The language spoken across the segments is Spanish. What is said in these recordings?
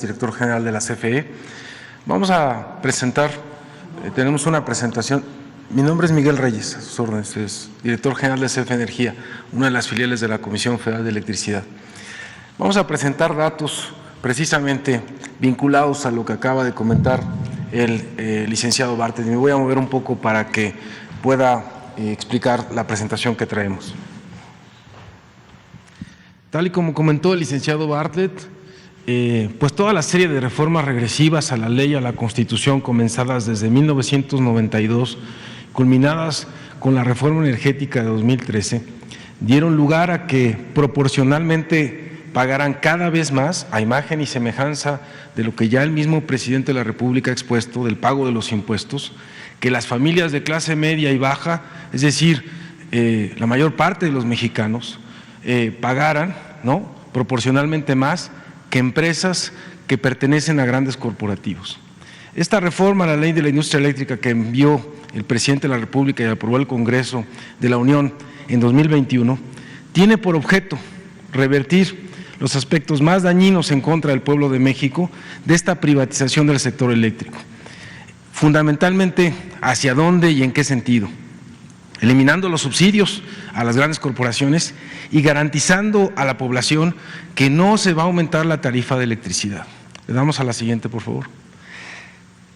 Director general de la CFE. Vamos a presentar, tenemos una presentación. Mi nombre es Miguel Reyes, a sus órdenes, es director general de CFE Energía, una de las filiales de la Comisión Federal de Electricidad. Vamos a presentar datos precisamente vinculados a lo que acaba de comentar el licenciado Bartlett. Me voy a mover un poco para que pueda explicar la presentación que traemos. Tal y como comentó el licenciado Bartlett, pues toda la serie de reformas regresivas a la ley y a la Constitución comenzadas desde 1992, culminadas con la reforma energética de 2013, dieron lugar a que proporcionalmente pagaran cada vez más, a imagen y semejanza de lo que ya el mismo presidente de la República ha expuesto del pago de los impuestos, que las familias de clase media y baja, es decir, la mayor parte de los mexicanos, pagaran, ¿no?, proporcionalmente más que empresas que pertenecen a grandes corporativos. Esta reforma a la Ley de la Industria Eléctrica que envió el presidente de la República y aprobó el Congreso de la Unión en 2021 tiene por objeto revertir los aspectos más dañinos en contra del pueblo de México de esta privatización del sector eléctrico. Fundamentalmente, ¿hacia dónde y en qué sentido? Eliminando los subsidios a las grandes corporaciones y garantizando a la población que no se va a aumentar la tarifa de electricidad. Le damos a la siguiente, por favor.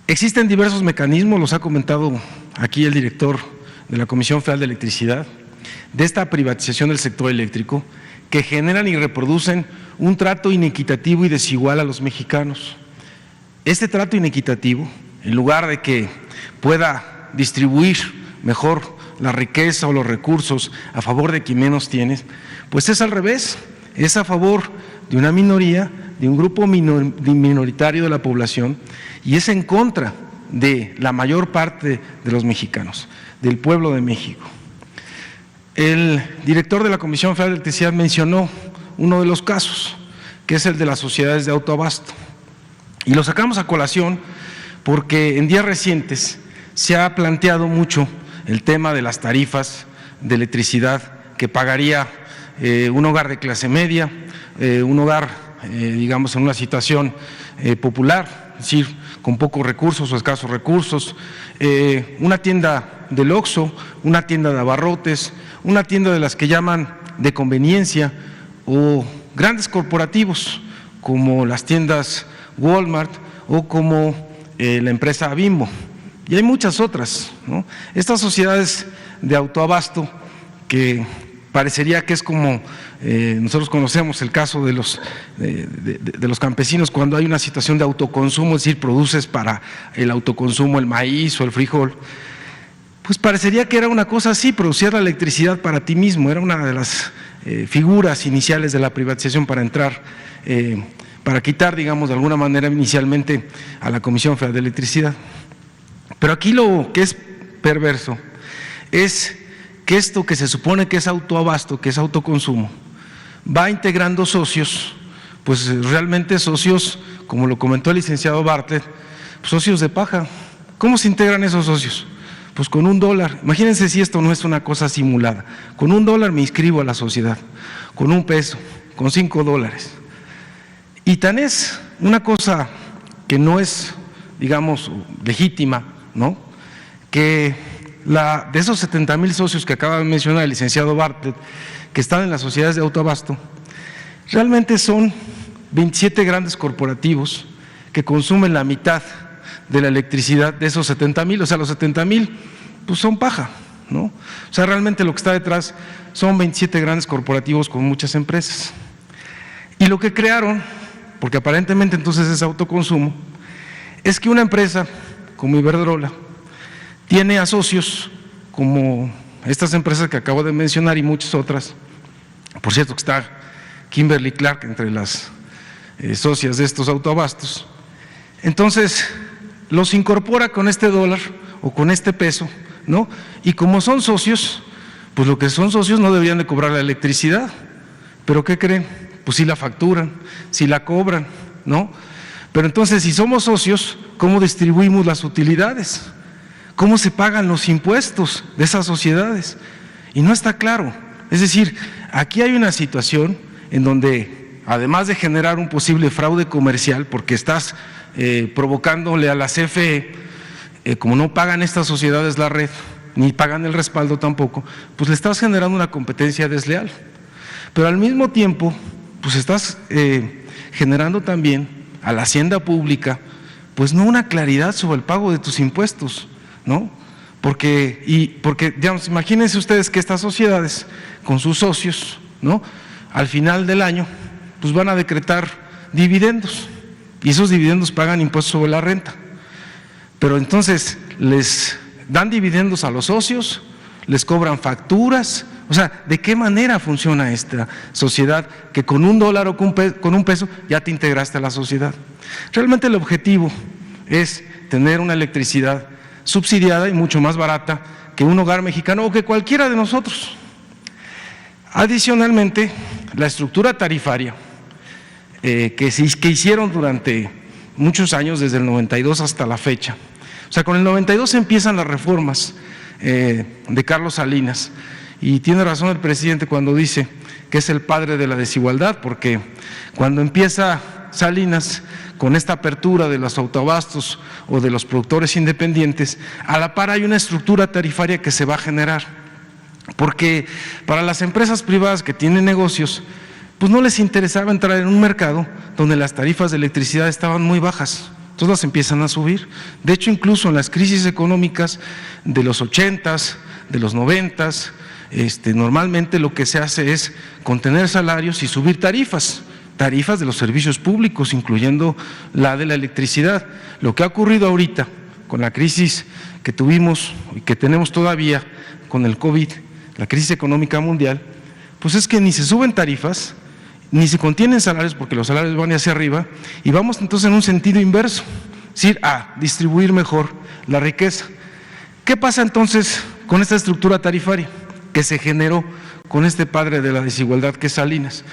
Existen diversos mecanismos, los ha comentado aquí el director de la Comisión Federal de Electricidad, de esta privatización del sector eléctrico, que generan y reproducen un trato inequitativo y desigual a los mexicanos. Este trato inequitativo, en lugar de que pueda distribuir mejor la riqueza o los recursos a favor de quien menos tiene, pues es al revés, es a favor de una minoría, de un grupo minoritario de la población, y es en contra de la mayor parte de los mexicanos, del pueblo de México. El director de la Comisión Federal de Electricidad mencionó uno de los casos, que es el de las sociedades de autoabasto, y lo sacamos a colación porque en días recientes se ha planteado mucho el tema de las tarifas de electricidad que pagaría un hogar de clase media, un hogar, digamos, en una situación popular, es decir, con pocos recursos o escasos recursos, una tienda del Oxxo, una tienda de abarrotes, una tienda de las que llaman de conveniencia o grandes corporativos como las tiendas Walmart o como la empresa Bimbo. Y hay muchas otras, ¿no? Estas sociedades de autoabasto que parecería que es como nosotros conocemos el caso de los campesinos cuando hay una situación de autoconsumo, es decir, produces para el autoconsumo el maíz o el frijol, pues parecería que era una cosa así, producir la electricidad para ti mismo, era una de las figuras iniciales de la privatización para entrar, para quitar, digamos, de alguna manera inicialmente a la Comisión Federal de Electricidad. Pero aquí lo que es perverso es que esto que se supone que es autoabasto, que es autoconsumo, va integrando socios, pues realmente socios, como lo comentó el licenciado Bartlett, socios de paja. ¿Cómo se integran esos socios? Pues con $1. Imagínense si esto no es una cosa simulada. Con $1 me inscribo a la sociedad, con $1, con $5. Y tan es una cosa que no es, digamos, legítima, ¿no?, que de esos 70,000 socios que acaba de mencionar el licenciado Bartlett, que están en las sociedades de autoabasto, realmente son 27 grandes corporativos que consumen la mitad de la electricidad de esos 70,000, o sea, los 70,000 pues son paja, ¿no? O sea, realmente lo que está detrás son 27 grandes corporativos con muchas empresas. Y lo que crearon, porque aparentemente entonces es autoconsumo, es que una empresa como Iberdrola tiene a socios como estas empresas que acabo de mencionar y muchas otras. Por cierto que está Kimberly Clark entre las socias de estos autoabastos. Entonces los incorpora con este $1 o con este peso, ¿no? Y como son socios, pues lo que son socios no deberían de cobrar la electricidad. ¿Pero qué creen? Pues sí la facturan, sí la cobran, ¿no? Pero entonces, si somos socios, ¿cómo distribuimos las utilidades? ¿Cómo se pagan los impuestos de esas sociedades? Y no está claro. Es decir, aquí hay una situación en donde además de generar un posible fraude comercial, porque estás provocándole a la CFE, como no pagan estas sociedades la red, ni pagan el respaldo tampoco, pues le estás generando una competencia desleal. Pero al mismo tiempo, pues estás generando también a la hacienda pública, pues no una claridad sobre el pago de tus impuestos, ¿no? Porque, digamos, imagínense ustedes que estas sociedades, con sus socios, ¿no?, al final del año, pues van a decretar dividendos, y esos dividendos pagan impuestos sobre la renta. Pero entonces les dan dividendos a los socios, les cobran facturas. O sea, ¿de qué manera funciona esta sociedad que con $1 o con un peso ya te integraste a la sociedad? Realmente el objetivo es tener una electricidad subsidiada y mucho más barata que un hogar mexicano o que cualquiera de nosotros. Adicionalmente, la estructura tarifaria que hicieron durante muchos años, desde el 92 hasta la fecha. O sea, con el 92 empiezan las reformas de Carlos Salinas, y tiene razón el presidente cuando dice que es el padre de la desigualdad, porque cuando empieza Salinas con esta apertura de los autoabastos o de los productores independientes, a la par hay una estructura tarifaria que se va a generar, porque para las empresas privadas que tienen negocios, pues no les interesaba entrar en un mercado donde las tarifas de electricidad estaban muy bajas, entonces las empiezan a subir. De hecho, incluso en las crisis económicas de los 80s, de los 90s, normalmente lo que se hace es contener salarios y subir tarifas de los servicios públicos, incluyendo la de la electricidad. Lo que ha ocurrido ahorita con la crisis que tuvimos y que tenemos todavía con el COVID, la crisis económica mundial, pues es que ni se suben tarifas, ni se contienen salarios, porque los salarios van hacia arriba, y vamos entonces en un sentido inverso, es decir, a distribuir mejor la riqueza. ¿Qué pasa entonces con esta estructura tarifaria que se generó con este padre de la desigualdad que es Salinas?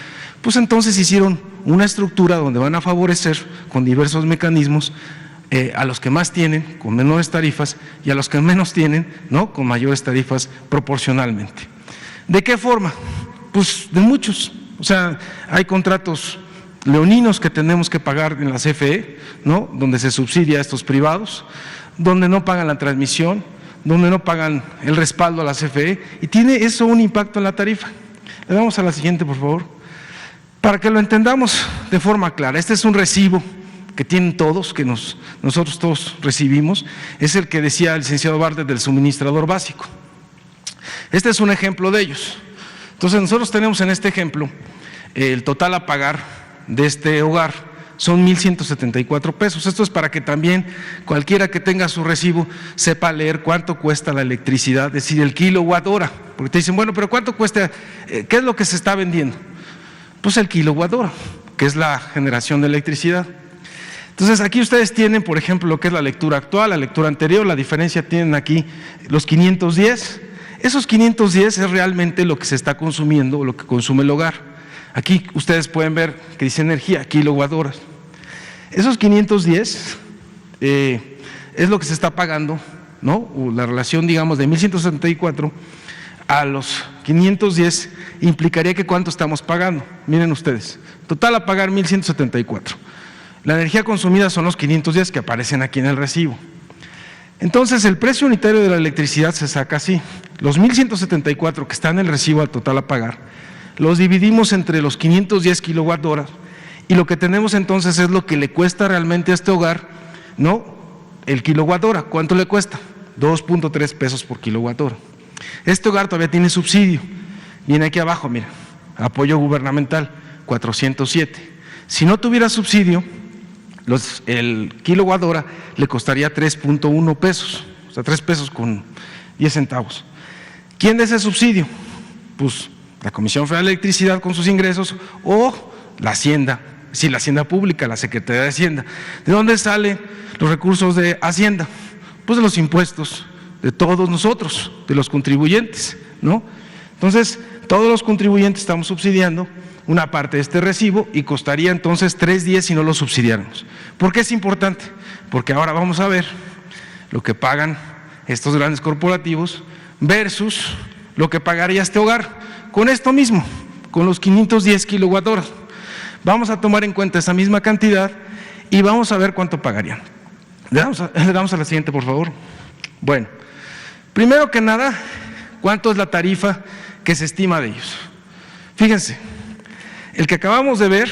Pues entonces hicieron una estructura donde van a favorecer con diversos mecanismos a los que más tienen con menores tarifas y a los que menos tienen, ¿no?, con mayores tarifas proporcionalmente. ¿De qué forma? Pues de muchos. O sea, hay contratos leoninos que tenemos que pagar en la CFE, ¿no?, donde se subsidia a estos privados, donde no pagan la transmisión, donde no pagan el respaldo a la CFE, y tiene eso un impacto en la tarifa. Le damos a la siguiente, por favor, para que lo entendamos de forma clara. Este es un recibo que tienen todos, que nosotros todos recibimos, es el que decía el licenciado Bartlett del suministrador básico. Este es un ejemplo de ellos. Entonces nosotros tenemos en este ejemplo el total a pagar de este hogar son 1,174 pesos. Esto es para que también cualquiera que tenga su recibo sepa leer cuánto cuesta la electricidad, es decir, el kilowatt hora, porque te dicen, bueno, pero ¿cuánto cuesta? ¿Qué es lo que se está vendiendo? Pues el kilowatt hora, que es la generación de electricidad. Entonces aquí ustedes tienen, por ejemplo, lo que es la lectura actual, la lectura anterior. La diferencia tienen aquí los 510. Esos 510 es realmente lo que se está consumiendo o lo que consume el hogar. Aquí ustedes pueden ver que dice energía, kilowatt horas. Esos 510 es lo que se está pagando, ¿no? O la relación, digamos, de 1,174 a los 510 implicaría que ¿cuánto estamos pagando? Miren ustedes, total a pagar 1,174. La energía consumida son los 510 que aparecen aquí en el recibo. Entonces el precio unitario de la electricidad se saca así: los 1,174 que están en el recibo al total a pagar, los dividimos entre los 510 kilowatt horas, y lo que tenemos entonces es lo que le cuesta realmente a este hogar, ¿no?, el kilowatt hora. ¿Cuánto le cuesta? 2.3 pesos por kilowatt hora. Este hogar todavía tiene subsidio, viene aquí abajo, mira, apoyo gubernamental, 407. Si no tuviera subsidio, el kilowatt hora le costaría 3.1 pesos, o sea, 3 pesos con 10 centavos. ¿Quién da ese subsidio? Pues la Comisión Federal de Electricidad con sus ingresos o la Hacienda, sí, la Hacienda Pública, la Secretaría de Hacienda. ¿De dónde salen los recursos de Hacienda? Pues de los impuestos de todos nosotros, de los contribuyentes, ¿no? Entonces, todos los contribuyentes estamos subsidiando una parte de este recibo y costaría entonces 3.10 si no lo subsidiáramos. ¿Por qué es importante? Porque ahora vamos a ver lo que pagan estos grandes corporativos versus lo que pagaría este hogar con esto mismo, con los 510 kilowatt horas. Vamos a tomar en cuenta esa misma cantidad y vamos a ver cuánto pagarían. Le damos a la siguiente, por favor. Bueno, primero que nada, ¿cuánto es la tarifa que se estima de ellos? Fíjense, el que acabamos de ver,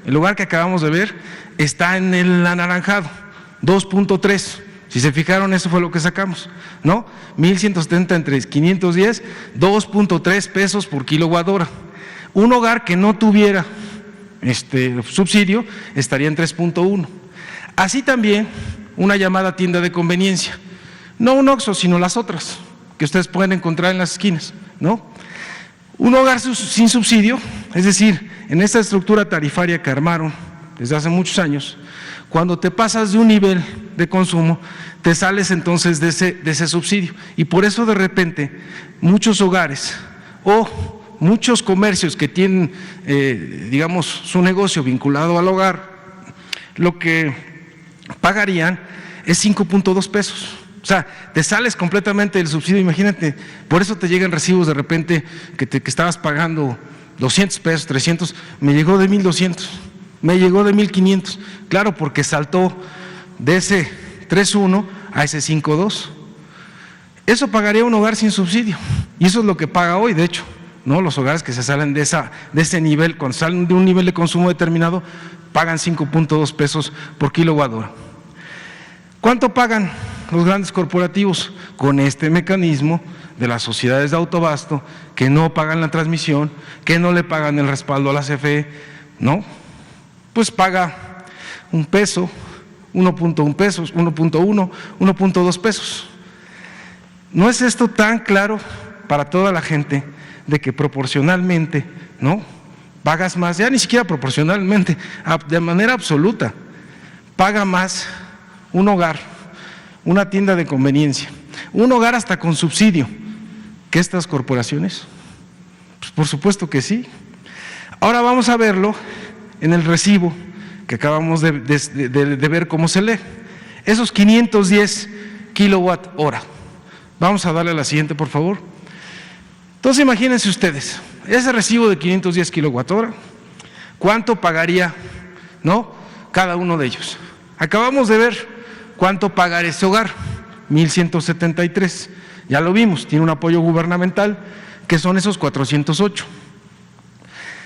el lugar que acabamos de ver, está en el anaranjado, 2.3. Si se fijaron, eso fue lo que sacamos, ¿no? 1,170 entre 510, 2.3 pesos por kilowatt hora. Un hogar que no tuviera subsidio estaría en 3.1. Así también una llamada tienda de conveniencia, no un Oxxo, sino las otras que ustedes pueden encontrar en las esquinas, ¿no? Un hogar sin subsidio, es decir, en esta estructura tarifaria que armaron desde hace muchos años, cuando te pasas de un nivel de consumo, te sales entonces de ese subsidio. Y por eso de repente muchos hogares o muchos comercios que tienen, digamos, su negocio vinculado al hogar, lo que pagarían es 5.2 pesos. O sea, te sales completamente del subsidio, imagínate, por eso te llegan recibos de repente que estabas pagando 200 pesos, 300, me llegó de 1,200, me llegó de 1,500, claro, porque saltó de ese 3.1 a ese 5.2. Eso pagaría un hogar sin subsidio, y eso es lo que paga hoy, de hecho, ¿no? Los hogares que se salen de ese nivel, cuando salen de un nivel de consumo determinado, pagan 5.2 pesos por kilowatt hora. ¿Cuánto pagan los grandes corporativos con este mecanismo de las sociedades de autoabasto que no pagan la transmisión, que no le pagan el respaldo a la CFE? ¿No? Pues paga 1 peso, 1.1 pesos, 1.1, 1.2 pesos. ¿No es esto tan claro para toda la gente de que proporcionalmente, ¿no?, pagas más? Ya ni siquiera proporcionalmente, de manera absoluta, paga más un hogar, una tienda de conveniencia, un hogar hasta con subsidio, que estas corporaciones. Pues por supuesto que sí. Ahora vamos a verlo en el recibo que acabamos de ver cómo se lee. Esos 510 kilowatt hora. Vamos a darle a la siguiente, por favor. Entonces imagínense ustedes, ese recibo de 510 kilowatt hora, ¿cuánto pagaría, no, cada uno de ellos? Acabamos de ver cuánto paga ese hogar, 1,173. Ya lo vimos, tiene un apoyo gubernamental, que son esos 408.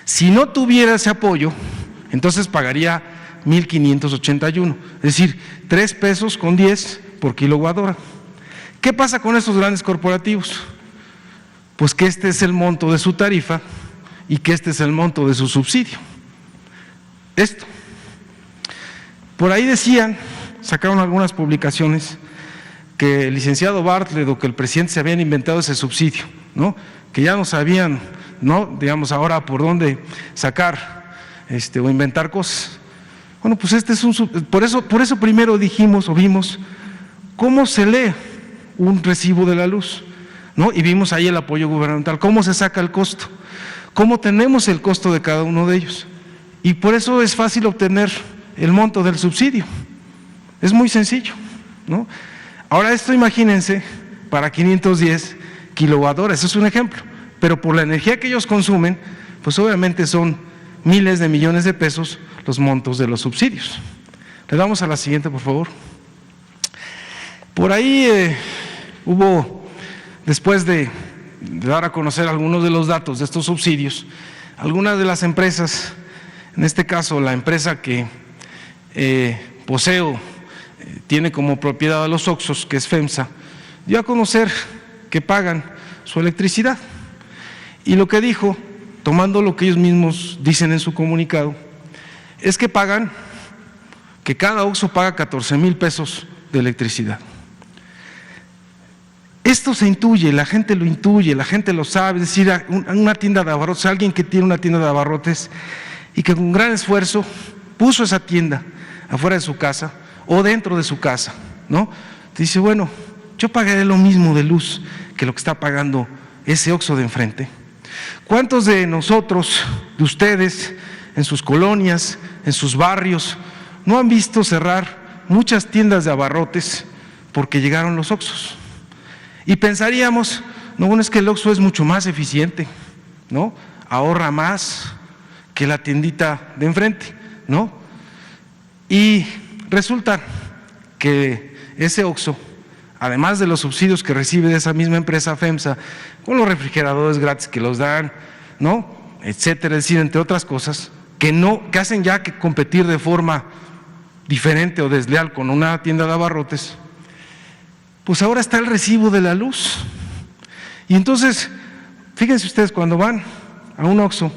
Si no tuviera ese apoyo, entonces pagaría 1,581, es decir, 3 pesos con 10 por kilowatt hora. ¿Qué pasa con estos grandes corporativos? Pues que este es el monto de su tarifa y que este es el monto de su subsidio. Esto. Por ahí decían, sacaron algunas publicaciones, que el licenciado Bartlett o que el presidente se habían inventado ese subsidio, ¿no? Que ya no sabían, ¿no?, digamos, ahora por dónde sacar o inventar cosas. Bueno, pues este es por eso primero dijimos o vimos cómo se lee un recibo de la luz, ¿no? Y vimos ahí el apoyo gubernamental, cómo se saca el costo, cómo tenemos el costo de cada uno de ellos. Y por eso es fácil obtener el monto del subsidio. Es muy sencillo, ¿no? Ahora esto imagínense para 510 kilowatt hora, eso es un ejemplo, pero por la energía que ellos consumen, pues obviamente son miles de millones de pesos los montos de los subsidios. Le damos a la siguiente, por favor. Por ahí hubo, después de dar a conocer algunos de los datos de estos subsidios, algunas de las empresas, en este caso la empresa que Poseo tiene como propiedad a los Oxxos, que es FEMSA, dio a conocer que pagan su electricidad. Y lo que dijo, tomando lo que ellos mismos dicen en su comunicado, es que cada Oxxo paga 14,000 pesos de electricidad. Esto se intuye, la gente lo intuye, la gente lo sabe, es decir, una tienda de abarrotes, alguien que tiene una tienda de abarrotes y que con gran esfuerzo puso esa tienda afuera de su casa o dentro de su casa, ¿no? Dice, bueno, yo pagaré lo mismo de luz que lo que está pagando ese Oxxo de enfrente. ¿Cuántos de nosotros, de ustedes, en sus colonias, en sus barrios, no han visto cerrar muchas tiendas de abarrotes porque llegaron los Oxxos? Y pensaríamos, no, bueno, es que el Oxxo es mucho más eficiente, ¿no? Ahorra más, que la tiendita de enfrente, ¿no? Y resulta que ese Oxxo, además de los subsidios que recibe de esa misma empresa FEMSA, con los refrigeradores gratis que los dan, ¿no?, etcétera, es decir, entre otras cosas, que hacen ya que competir de forma diferente o desleal con una tienda de abarrotes, pues ahora está el recibo de la luz. Y entonces, fíjense ustedes, cuando van a un Oxxo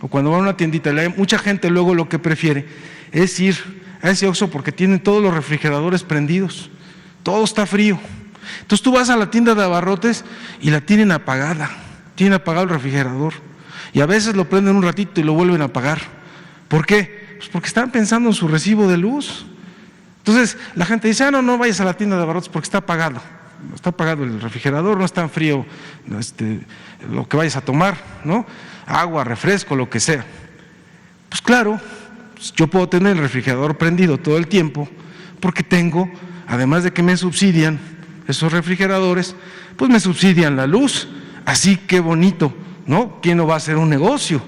o cuando van a una tiendita, mucha gente luego lo que prefiere es ir a ese Oxxo porque tienen todos los refrigeradores prendidos, todo está frío. Entonces tú vas a la tienda de abarrotes y la tienen apagada, tienen apagado el refrigerador y a veces lo prenden un ratito y lo vuelven a apagar. ¿Por qué? Pues porque están pensando en su recibo de luz. Entonces la gente dice, no vayas a la tienda de abarrotes porque está apagado el refrigerador, no es tan frío lo que vayas a tomar, ¿no? Agua, refresco, lo que sea. Pues claro, yo puedo tener el refrigerador prendido todo el tiempo porque tengo, además de que me subsidian esos refrigeradores, pues me subsidian la luz. Así que bonito, ¿no? ¿Quién no va a hacer un negocio?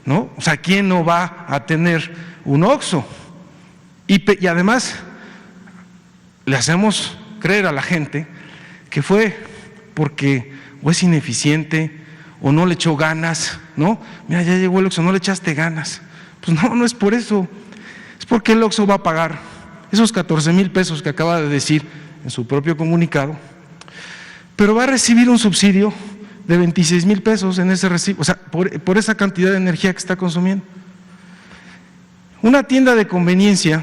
¿No? O sea, ¿quién no va a tener un Oxxo? Y además le hacemos creer a la gente que fue porque o es ineficiente o no le echó ganas, ¿no? Mira, ya llegó el Oxxo, no le echaste ganas. Pues no es por eso, es porque el Oxxo va a pagar esos 14,000 pesos que acaba de decir en su propio comunicado, pero va a recibir un subsidio de 26,000 pesos en ese recibo, o sea, por esa cantidad de energía que está consumiendo. Una tienda de conveniencia,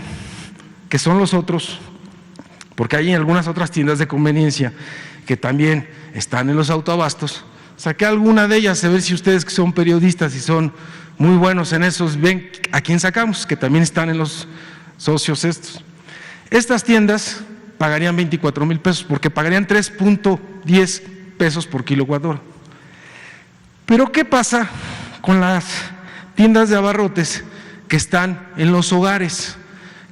que son los otros, porque hay algunas otras tiendas de conveniencia que también están en los autoabastos, saqué alguna de ellas, a ver si ustedes que son periodistas y son muy buenos en esos, ven a quién sacamos, que también están en los socios estos. Estas tiendas pagarían 24,000 pesos, porque pagarían 3.10 pesos por kilowatt hora. Pero ¿qué pasa con las tiendas de abarrotes que están en los hogares,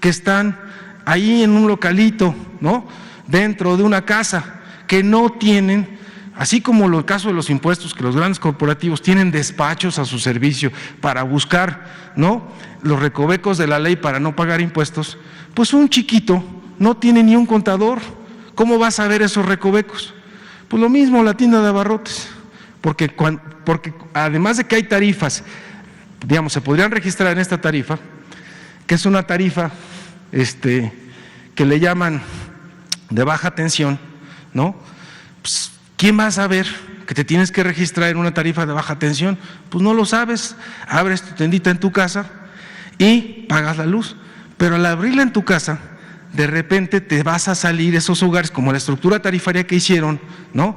que están ahí en un localito, ¿no?, dentro de una casa, que no tienen, así como el caso de los impuestos, que los grandes corporativos tienen despachos a su servicio para buscar, ¿no?, los recovecos de la ley para no pagar impuestos? Pues un chiquito no tiene ni un contador. ¿Cómo va a saber esos recovecos? Pues lo mismo la tienda de abarrotes, porque además de que hay tarifas, digamos, se podrían registrar en esta tarifa, que es una tarifa que le llaman de baja tensión, ¿no? Pues, ¿quién va a saber que te tienes que registrar en una tarifa de baja tensión? Pues no lo sabes, abres tu tendita en tu casa y pagas la luz, pero al abrirla en tu casa, de repente te vas a salir esos hogares, como la estructura tarifaria que hicieron, ¿no?,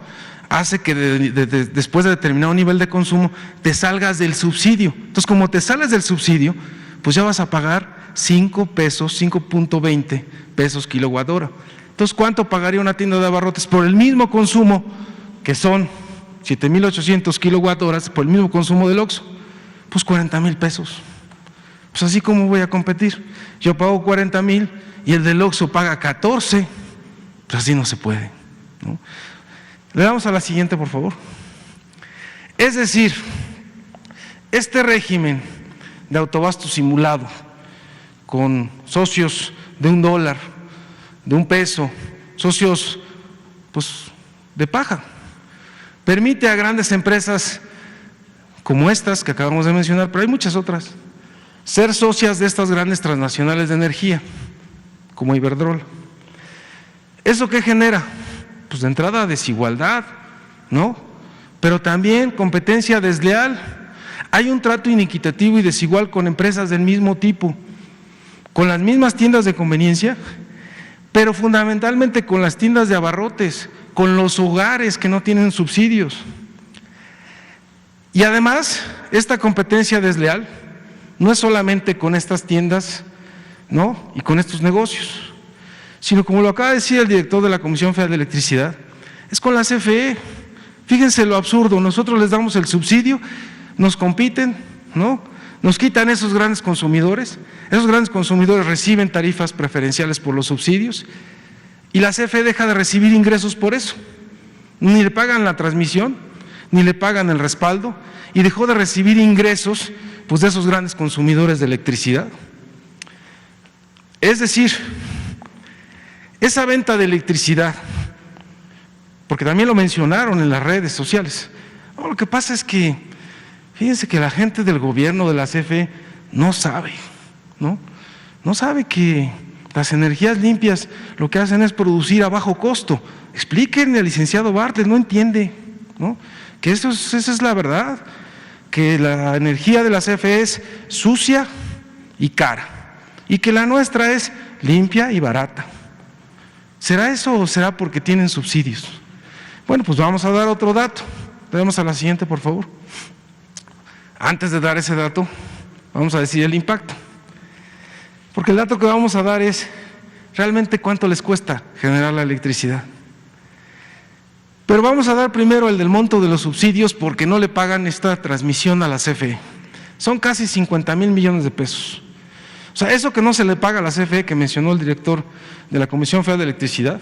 hace que después de determinado nivel de consumo te salgas del subsidio. Entonces, como te sales del subsidio, pues ya vas a pagar 5 pesos, 5.20 pesos kilowatt hora. Entonces, ¿cuánto pagaría una tienda de abarrotes por el mismo consumo, que son 7,800 kilowatt horas, por el mismo consumo del Oxxo? Pues 40,000 pesos. Pues así como voy a competir. Yo pago 40,000 y el del Oxxo paga 14. Pues así no se puede, ¿no? Le damos a la siguiente, por favor. Es decir, este régimen de autoabasto simulado, con socios de $1, de $1, socios pues de paja, permite a grandes empresas como estas que acabamos de mencionar, pero hay muchas otras, ser socias de estas grandes transnacionales de energía, como Iberdrola. ¿Eso qué genera? Pues de entrada desigualdad, ¿no?, pero también competencia desleal. Hay un trato inequitativo y desigual con empresas del mismo tipo, con las mismas tiendas de conveniencia, pero fundamentalmente con las tiendas de abarrotes, con los hogares que no tienen subsidios. Y además, esta competencia desleal no es solamente con estas tiendas, ¿no?, y con estos negocios, sino, como lo acaba de decir el director de la Comisión Federal de Electricidad, es con la CFE. Fíjense lo absurdo, nosotros les damos el subsidio, nos compiten, ¿no?, nos quitan esos grandes consumidores reciben tarifas preferenciales por los subsidios y la CFE deja de recibir ingresos por eso, ni le pagan la transmisión, ni le pagan el respaldo, y dejó de recibir ingresos pues de esos grandes consumidores de electricidad. Es decir, esa venta de electricidad, porque también lo mencionaron en las redes sociales, no, lo que pasa es que, fíjense que la gente del gobierno de la CFE no sabe, no sabe que las energías limpias lo que hacen es producir a bajo costo. Explíquenle al licenciado Bartlett, no entiende, ¿no? Que esa es la verdad, que la energía de la CFE es sucia y cara, y que la nuestra es limpia y barata. ¿Será eso o será porque tienen subsidios? Bueno, pues vamos a dar otro dato. Vamos a la siguiente, por favor. Antes de dar ese dato, vamos a decir el impacto. Porque el dato que vamos a dar es realmente cuánto les cuesta generar la electricidad. Pero vamos a dar primero el del monto de los subsidios porque no le pagan esta transmisión a la CFE. Son casi 50,000 millones de pesos. O sea, eso que no se le paga a la CFE, que mencionó el director de la Comisión Federal de Electricidad,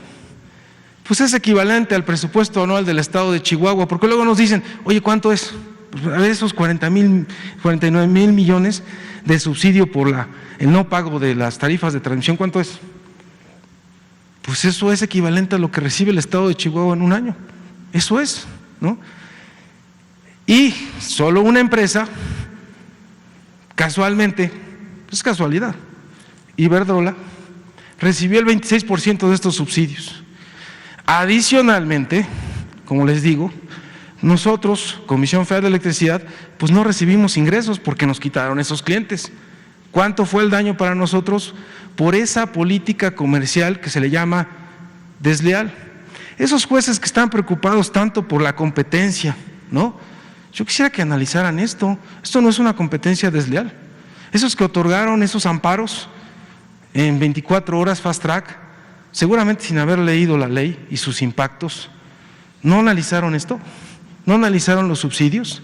pues es equivalente al presupuesto anual del estado de Chihuahua, porque luego nos dicen, oye, ¿cuánto es? Pues a ver, esos 49,000 millones de subsidio por el no pago de las tarifas de transmisión, ¿cuánto es? Pues eso es equivalente a lo que recibe el estado de Chihuahua en un año. Eso es, ¿no? Y solo una empresa, casualmente, es casualidad, Iberdrola, recibió el 26% de estos subsidios. Adicionalmente, como les digo, nosotros, Comisión Federal de Electricidad, pues no recibimos ingresos porque nos quitaron esos clientes. ¿Cuánto fue el daño para nosotros? Por esa política comercial que se le llama desleal. Esos jueces que están preocupados tanto por la competencia, ¿no? Yo quisiera que analizaran esto. Esto no es una competencia desleal. Esos que otorgaron esos amparos en 24 horas fast track, seguramente sin haber leído la ley y sus impactos, no analizaron esto, no analizaron los subsidios,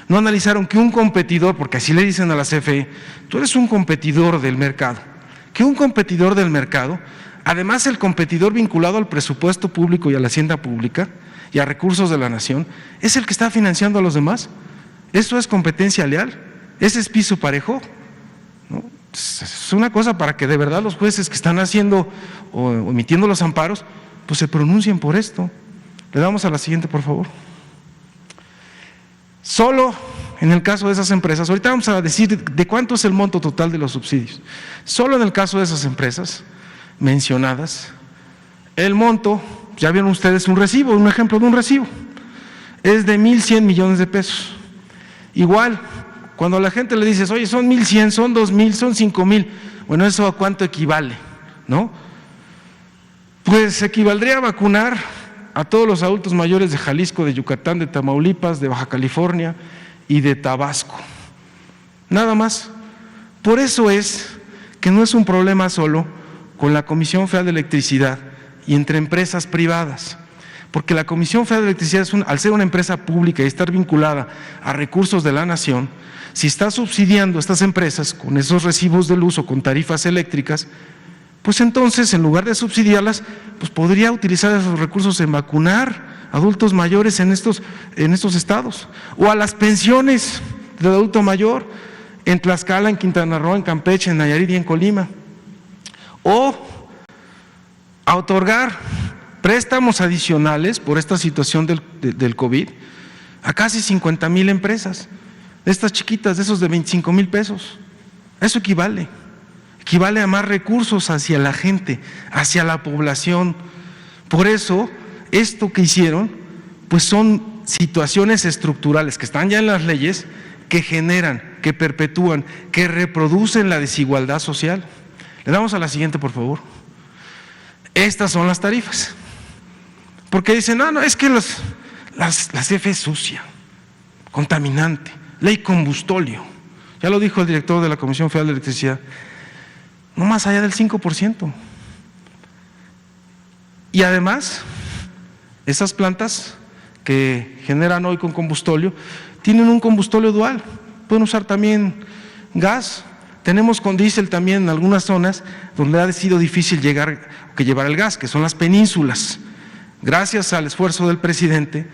no analizaron que un competidor, porque así le dicen a la CFE, tú eres un competidor del mercado, que un competidor del mercado, además el competidor vinculado al presupuesto público y a la hacienda pública y a recursos de la nación, es el que está financiando a los demás. ¿Eso es competencia leal? ¿Ese es piso parejo? ¿No? Es una cosa para que de verdad los jueces que están haciendo o emitiendo los amparos, pues se pronuncien por esto. Le damos a la siguiente, por favor. Solo en el caso de esas empresas, ahorita vamos a decir de cuánto es el monto total de los subsidios. Solo en el caso de esas empresas mencionadas, el monto, ya vieron ustedes un recibo, un ejemplo de un recibo, es de 1,100 millones de pesos. Igual, cuando a la gente le dices, oye, son 1,100, son 2,000, son 5,000, bueno, ¿eso a cuánto equivale? ¿No? Pues equivaldría a vacunar a todos los adultos mayores de Jalisco, de Yucatán, de Tamaulipas, de Baja California y de Tabasco. Nada más. Por eso es que no es un problema solo con la Comisión Federal de Electricidad y entre empresas privadas, porque la Comisión Federal de Electricidad, al ser una empresa pública y estar vinculada a recursos de la nación, si está subsidiando a estas empresas con esos recibos de luz o con tarifas eléctricas, pues entonces en lugar de subsidiarlas, pues podría utilizar esos recursos en vacunar adultos mayores en estos estados, o a las pensiones del adulto mayor en Tlaxcala, en Quintana Roo, en Campeche, en Nayarit y en Colima, o a otorgar préstamos adicionales por esta situación del COVID a casi 50,000 empresas, de estas chiquitas, de esos de 25,000 pesos. Eso equivale a más recursos hacia la gente, hacia la población. Por eso, esto que hicieron, pues son situaciones estructurales que están ya en las leyes, que generan, que perpetúan, que reproducen la desigualdad social. Le damos a la siguiente, por favor. Estas son las tarifas. Porque dicen, no, es que la CFE es sucia, contaminante, ley combustóleo. Ya lo dijo el director de la Comisión Federal de Electricidad. No más allá del 5%. Y además, esas plantas que generan hoy con combustóleo, tienen un combustóleo dual, pueden usar también gas. Tenemos con diésel también en algunas zonas donde ha sido difícil llevar el gas, que son las penínsulas. Gracias al esfuerzo del presidente,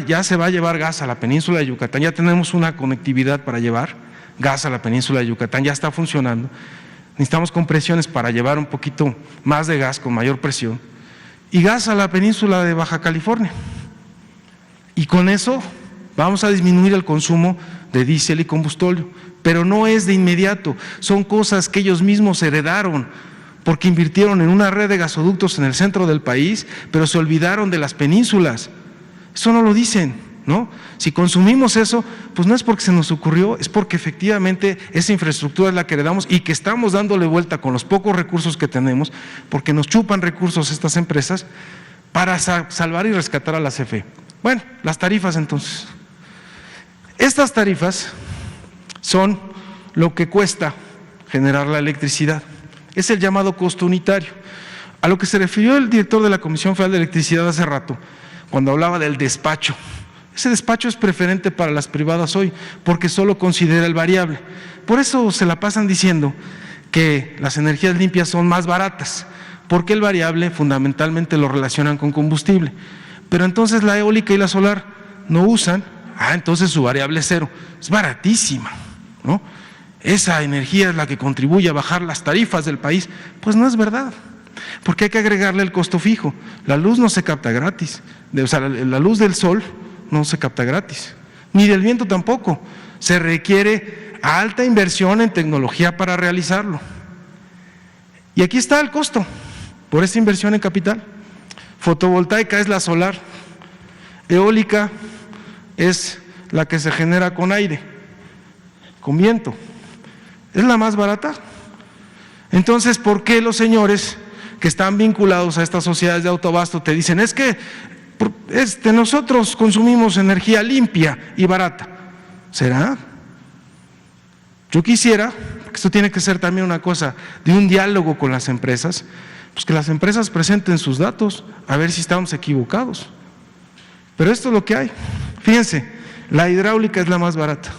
ya se va a llevar gas a la península de Yucatán, ya tenemos una conectividad para llevar gas a la península de Yucatán, ya está funcionando. Necesitamos compresiones para llevar un poquito más de gas con mayor presión y gas a la península de Baja California. Y con eso vamos a disminuir el consumo de diésel y combustóleo, pero no es de inmediato, son cosas que ellos mismos heredaron, porque invirtieron en una red de gasoductos en el centro del país, pero se olvidaron de las penínsulas. Eso no lo dicen, ¿no? Si consumimos eso, pues no es porque se nos ocurrió, es porque efectivamente esa infraestructura es la que heredamos y que estamos dándole vuelta con los pocos recursos que tenemos, porque nos chupan recursos estas empresas para salvar y rescatar a la CFE. Bueno, las tarifas entonces. Estas tarifas son lo que cuesta generar la electricidad. Es el llamado costo unitario, a lo que se refirió el director de la Comisión Federal de Electricidad hace rato, cuando hablaba del despacho. Ese despacho es preferente para las privadas hoy, porque solo considera el variable. Por eso se la pasan diciendo que las energías limpias son más baratas, porque el variable fundamentalmente lo relacionan con combustible. Pero entonces la eólica y la solar no usan, entonces su variable es cero. Es baratísima, ¿no? Esa energía es la que contribuye a bajar las tarifas del país. Pues no es verdad, porque hay que agregarle el costo fijo. La luz no se capta gratis, o sea, la luz del sol no se capta gratis, ni del viento tampoco. Se requiere alta inversión en tecnología para realizarlo. Y aquí está el costo por esa inversión en capital. Fotovoltaica es la solar, eólica es la que se genera con aire, con viento. ¿Es la más barata? Entonces, ¿por qué los señores que están vinculados a estas sociedades de autoabasto te dicen, es que nosotros consumimos energía limpia y barata? ¿Será? Yo quisiera, porque esto tiene que ser también una cosa de un diálogo con las empresas, pues que las empresas presenten sus datos, a ver si estamos equivocados. Pero esto es lo que hay. Fíjense, la hidráulica es la más barata,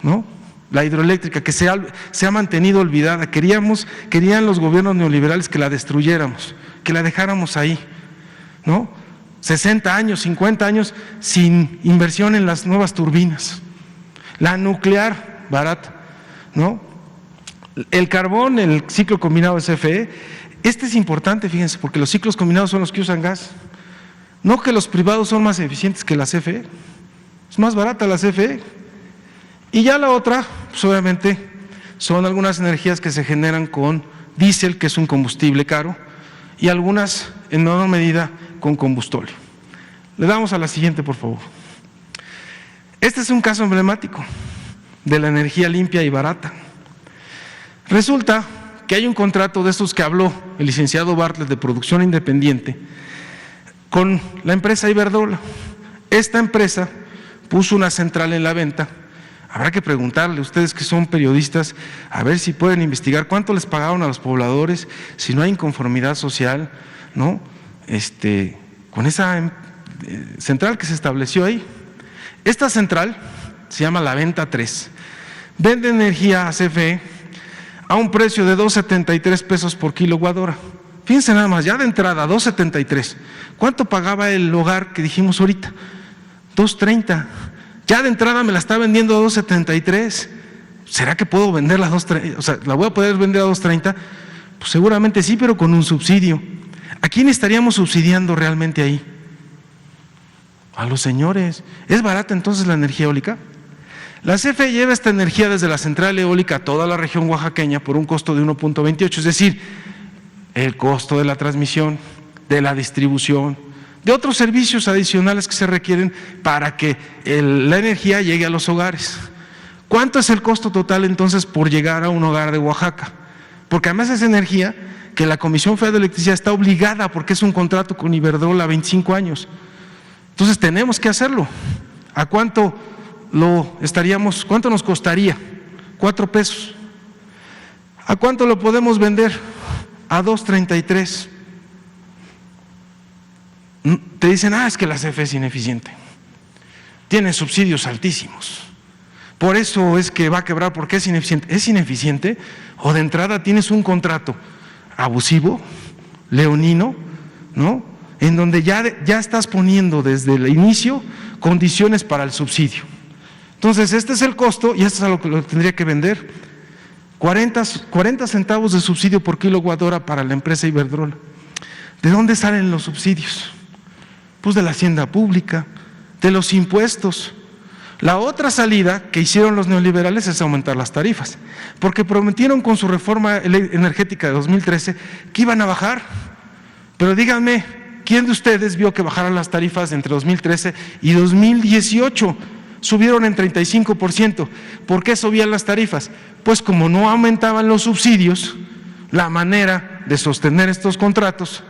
¿no? La hidroeléctrica, que se ha mantenido olvidada. Querían los gobiernos neoliberales que la destruyéramos, que la dejáramos ahí, ¿no? 60 años, 50 años sin inversión en las nuevas turbinas. La nuclear, barata, ¿no? El carbón, el ciclo combinado de CFE, este es importante, fíjense, porque los ciclos combinados son los que usan gas. No que los privados son más eficientes que la CFE, es más barata la CFE. Y ya la otra, pues obviamente, son algunas energías que se generan con diésel, que es un combustible caro, y algunas en menor medida con combustóleo. Le damos a la siguiente, por favor. Este es un caso emblemático de la energía limpia y barata. Resulta que hay un contrato de estos que habló el licenciado Bartlett de producción independiente con la empresa Iberdrola. Esta empresa puso una central en la venta. Habrá que preguntarle, ustedes que son periodistas, a ver si pueden investigar cuánto les pagaron a los pobladores, si no hay inconformidad social, ¿no? Con esa central que se estableció ahí. Esta central se llama La Venta 3, vende energía a CFE a un precio de 2.73 pesos por kilowatt hora. Fíjense nada más, ya de entrada, 2.73. ¿Cuánto pagaba el hogar que dijimos ahorita? 2.30. Ya de entrada me la está vendiendo a 2.73. ¿Será que puedo venderla a 2.30? O sea, ¿la voy a poder vender a 2.30? Pues seguramente sí, pero con un subsidio. ¿A quién estaríamos subsidiando realmente ahí? A los señores. ¿Es barata entonces la energía eólica? La CFE lleva esta energía desde la central eólica a toda la región oaxaqueña por un costo de 1.28, es decir, el costo de la transmisión, de la distribución, de otros servicios adicionales que se requieren para que la energía llegue a los hogares. ¿Cuánto es el costo total entonces por llegar a un hogar de Oaxaca? Porque además es energía que la Comisión Federal de Electricidad está obligada, porque es un contrato con Iberdrola a 25 años. Entonces tenemos que hacerlo. ¿A cuánto cuánto nos costaría? 4 pesos. ¿A cuánto lo podemos vender? A 2.33. Te dicen, es que la CFE es ineficiente, tiene subsidios altísimos, por eso es que va a quebrar, porque es ineficiente. ¿Es ineficiente? O de entrada tienes un contrato abusivo, leonino, ¿no? En donde ya estás poniendo desde el inicio condiciones para el subsidio. Entonces, este es el costo y esto es a lo que lo tendría que vender. 40 centavos de subsidio por kilowatt hora para la empresa Iberdrola. ¿De dónde salen los subsidios? Pues de la hacienda pública, de los impuestos. La otra salida que hicieron los neoliberales es aumentar las tarifas, porque prometieron con su reforma energética de 2013 que iban a bajar. Pero díganme, ¿quién de ustedes vio que bajaran las tarifas entre 2013 y 2018? Subieron en 35%. ¿Por qué subían las tarifas? Pues como no aumentaban los subsidios, la manera de sostener estos contratos,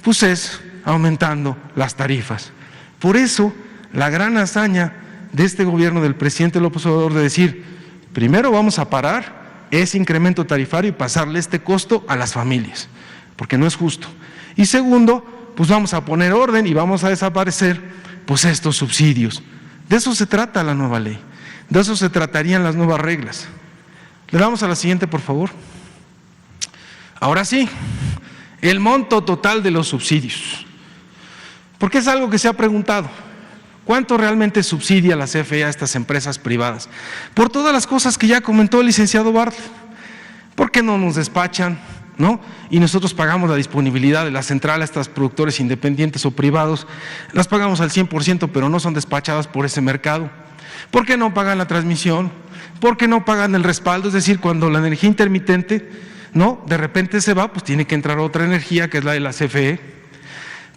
pues es aumentando las tarifas. Por eso, la gran hazaña de este gobierno del presidente López Obrador de decir, primero vamos a parar ese incremento tarifario y pasarle este costo a las familias, porque no es justo. Y segundo, pues vamos a poner orden y vamos a desaparecer pues estos subsidios. De eso se trata la nueva ley, de eso se tratarían las nuevas reglas. Le damos a la siguiente, por favor. Ahora sí, el monto total de los subsidios, porque es algo que se ha preguntado. ¿Cuánto realmente subsidia la CFE a estas empresas privadas? Por todas las cosas que ya comentó el licenciado Bartlett. ¿Por qué no nos despachan, no? Y nosotros pagamos la disponibilidad de la central a estos productores independientes o privados, las pagamos al 100%, pero no son despachadas por ese mercado. ¿Por qué no pagan la transmisión? ¿Por qué no pagan el respaldo? Es decir, cuando la energía intermitente, no, de repente se va, pues tiene que entrar otra energía que es la de la CFE.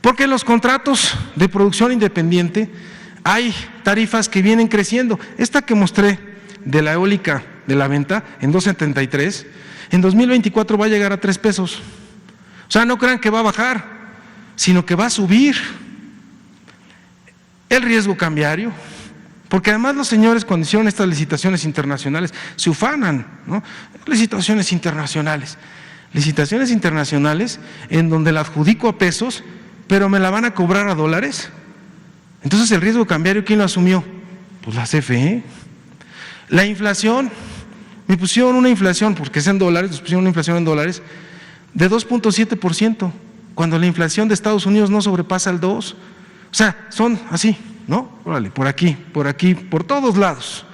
Porque en los contratos de producción independiente hay tarifas que vienen creciendo. Esta que mostré de la eólica de la venta en 2.73, en 2024 va a llegar a 3 pesos. O sea, no crean que va a bajar, sino que va a subir. El riesgo cambiario, porque además los señores cuando hicieron estas licitaciones internacionales se ufanan, ¿no? Licitaciones internacionales en donde la adjudico a pesos, pero me la van a cobrar a dólares. Entonces el riesgo cambiario, ¿quién lo asumió? Pues la CFE. La inflación, me pusieron una inflación, porque es en dólares, nos pusieron una inflación en dólares de 2.7%, cuando la inflación de Estados Unidos no sobrepasa el 2%. O sea, son así, ¿no? Órale, por aquí, por todos lados.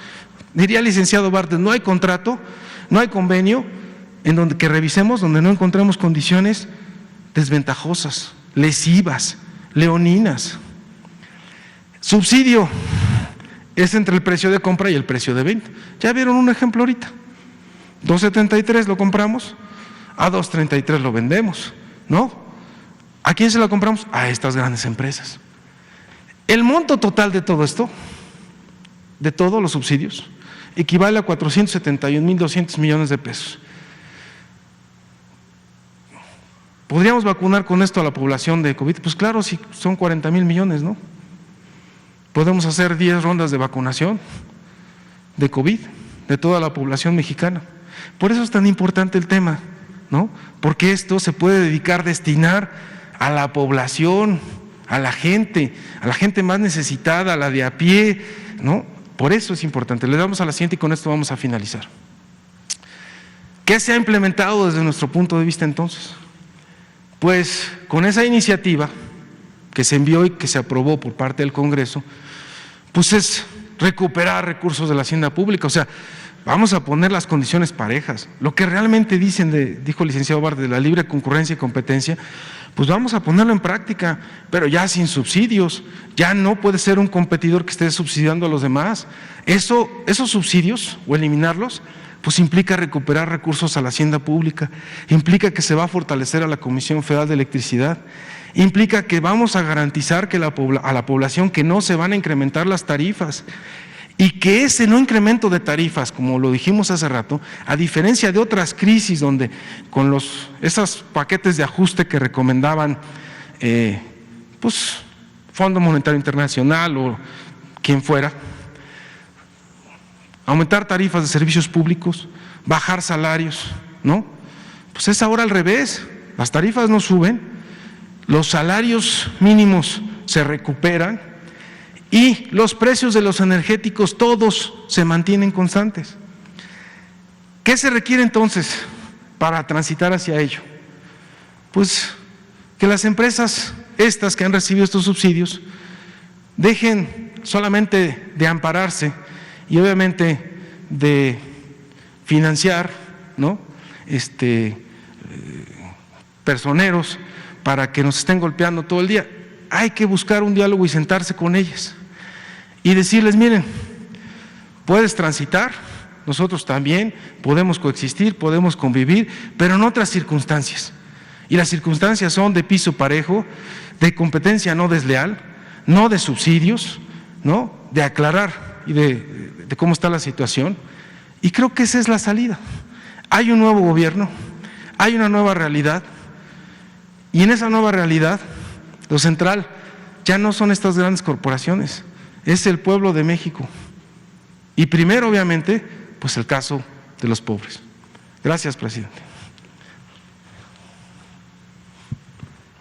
Diría el licenciado Bartlett, no hay contrato, no hay convenio en donde que revisemos, donde no encontremos condiciones desventajosas, lesivas, leoninas. Subsidio es entre el precio de compra y el precio de venta. Ya vieron un ejemplo ahorita. 2.73 lo compramos, a 2.33 lo vendemos, ¿no? ¿A quién se lo compramos? A estas grandes empresas. El monto total de todo esto, de todos los subsidios, equivale a 471.200 millones de pesos. ¿Podríamos vacunar con esto a la población de COVID? Pues claro, sí, son 40,000 millones, ¿no? Podemos hacer 10 rondas de vacunación de COVID, de toda la población mexicana. Por eso es tan importante el tema, ¿no? Porque esto se puede destinar a la población, a la gente más necesitada, a la de a pie, ¿no? Por eso es importante. Le damos a la siguiente y con esto vamos a finalizar. ¿Qué se ha implementado desde nuestro punto de vista entonces? Pues con esa iniciativa que se envió y que se aprobó por parte del Congreso, pues es recuperar recursos de la hacienda pública. O sea, vamos a poner las condiciones parejas. Lo que realmente dicen, dijo el licenciado Bartlett, de la libre concurrencia y competencia, pues vamos a ponerlo en práctica, pero ya sin subsidios. Ya no puede ser un competidor que esté subsidiando a los demás. Esos subsidios, o eliminarlos, pues implica recuperar recursos a la hacienda pública, implica que se va a fortalecer a la Comisión Federal de Electricidad, implica que vamos a garantizar que a la población que no se van a incrementar las tarifas y que ese no incremento de tarifas, como lo dijimos hace rato, a diferencia de otras crisis donde con esos paquetes de ajuste que recomendaban pues Fondo Monetario Internacional o quien fuera, aumentar tarifas de servicios públicos, bajar salarios, ¿no? Pues es ahora al revés, las tarifas no suben, los salarios mínimos se recuperan y los precios de los energéticos todos se mantienen constantes. ¿Qué se requiere entonces para transitar hacia ello? Pues que las empresas estas que han recibido estos subsidios dejen solamente de ampararse y obviamente de financiar, ¿no?, personeros para que nos estén golpeando todo el día. Hay que buscar un diálogo y sentarse con ellas y decirles: miren, puedes transitar, nosotros también podemos coexistir, podemos convivir, pero en otras circunstancias. Y las circunstancias son de piso parejo, de competencia no desleal, no de subsidios, ¿no?, de aclarar y de cómo está la situación. Y creo que esa es la salida. Hay un nuevo gobierno, hay una nueva realidad, y en esa nueva realidad, lo central ya no son estas grandes corporaciones, es el pueblo de México. Y primero, obviamente, pues el caso de los pobres. Gracias, presidente.